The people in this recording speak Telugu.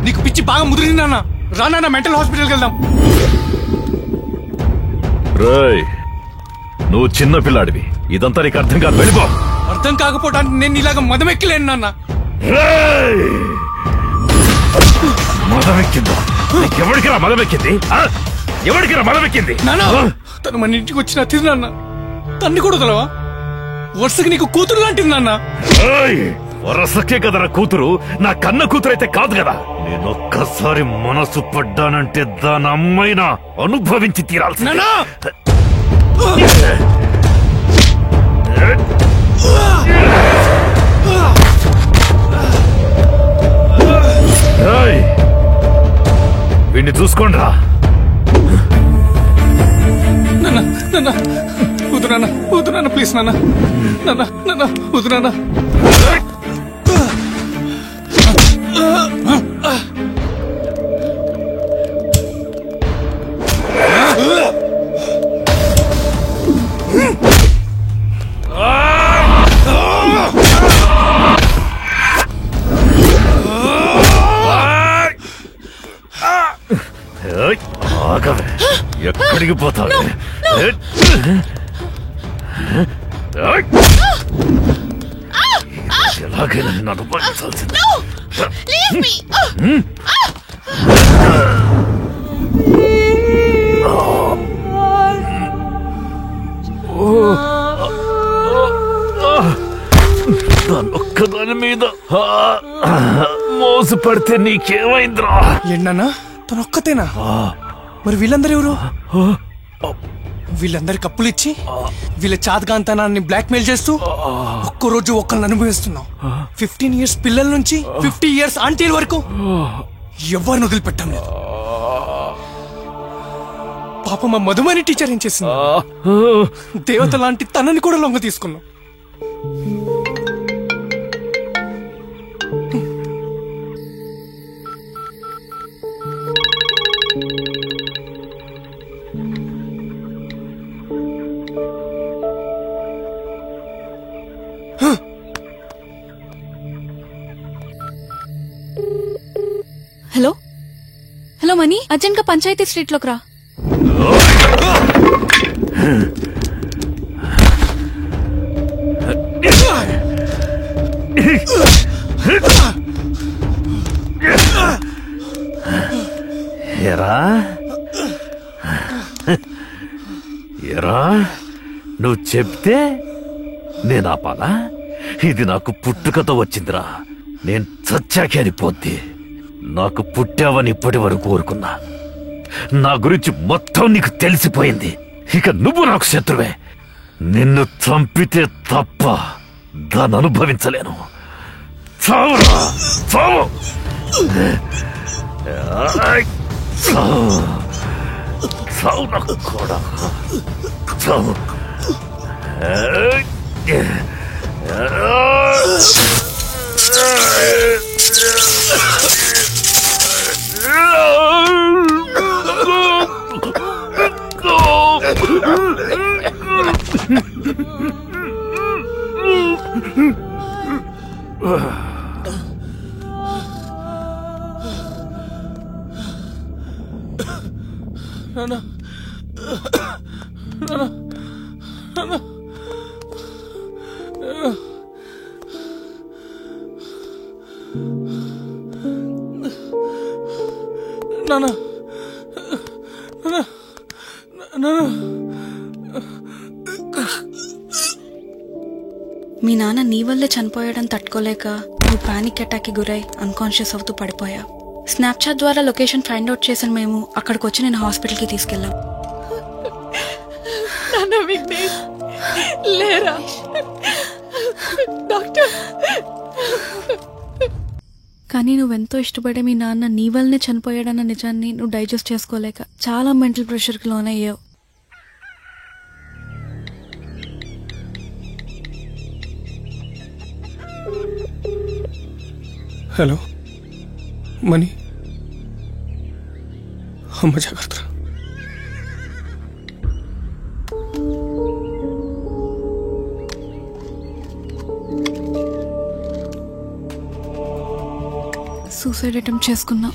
నీకు పిచ్చి బాగా ముదిరింది నాన్న. రానా మెంటల్ హాస్పిటల్కి వెళ్దాం. నువ్వు చిన్న పిల్లాడివి, ఇదంతా నీకు అర్థం కాదు. వెళ్ళిపో. అర్థం కాకపోవడానికి నేను ఇలాగ మదమెక్కలేను నాన్న. మదమెక్కిందా? ఎవరికిరా మదమెక్కింది? ఎవరికిరా మదమెక్కింది? నాన్న తను మన ఇంటికి వచ్చిన అతిథి నాన్న. తన్ని కూడా వదలవా? వరుసకి నీకు కూతురు లాంటిది నాన్న. వరసకే కదరా కూతురు, నా కన్న కూతురు అయితే కాదు కదా. నేనొక్కసారి మనసు పడ్డానంటే దాని అమ్మైనా అనుభవించి తీరాల్సి. వీడిని చూసుకోండిరా. వద్దు నాన్న, వద్దు నాన్న, ప్లీజ్ నాన్న. నాన్న వద్దు నాన్న. ఎక్కడికి పోతావు? ఎలాగైనా నేను అనుభవించాల్సింది. ఒక్కదాని మీద మోసు పడితే నీకేమైందిరా? ఏంటన్నా తనొక్కతేనా? మరి వీళ్ళందరూ ఎవరు? వీళ్ళందరికి అప్పులు ఇచ్చి వీళ్ళ చాతకాంతనాన్ని బ్లాక్ మెయిల్ చేస్తూ ఒక్కరోజు ఒక్కరిని అనుభవిస్తున్నాం. 15 years పిల్లల నుంచి 50 years ఆంటీల వరకు ఎవరిని వదిలిపెట్టాం లేదు. పాప మా మధుమని టీచర్ ఏం చేసింది? దేవత లాంటి తనని కూడా లొంగ తీసుకున్నాం. హలో హలో మనీ, అర్జెంట్ గా పంచాయతీ స్ట్రీట్ లోకి రా. ఎరా నువ్వు చెప్తే నేను ఆపాలా? ఇది నాకు పుట్టుకతో వచ్చిందిరా. నేను చచ్చాకే అనిపోద్ది. నాకు పుట్టావని ఇప్పటి వరకు కోరుకున్నా. నా గురించి మొత్తం నీకు తెలిసిపోయింది. ఇక నువ్వు నాకు శత్రువే. నిన్ను చంపితే తప్ప దాన్ని అనుభవించలేను. చావురా, చావు, చావు నాకు కూడా చావు. మీ నాన్న నీ వల్లే చనిపోయాడని తట్టుకోలేక నువ్వు పానిక్ అటాక్ కి గురై అన్కాన్షియస్ అవుతూ పడిపోయా. స్నాప్చాట్ ద్వారా లొకేషన్ ఫైండ్ అవుట్ చేసిన మేము అక్కడికి వచ్చి నేను హాస్పిటల్ కి తీసుకెళ్ళాం. కానీ నువ్వెంతో ఇష్టపడే మీ నాన్న నీ వల్లనే చనిపోయాడన్న నిజాన్ని నువ్వు డైజెస్ట్ చేసుకోలేక చాలా మెంటల్ ప్రెషర్కి లోనయ్యావు. హలో మనీ, అమ్మ జాగ్రత్త. సూసైడ్ అటెంప్ట్ చేసుకున్నా.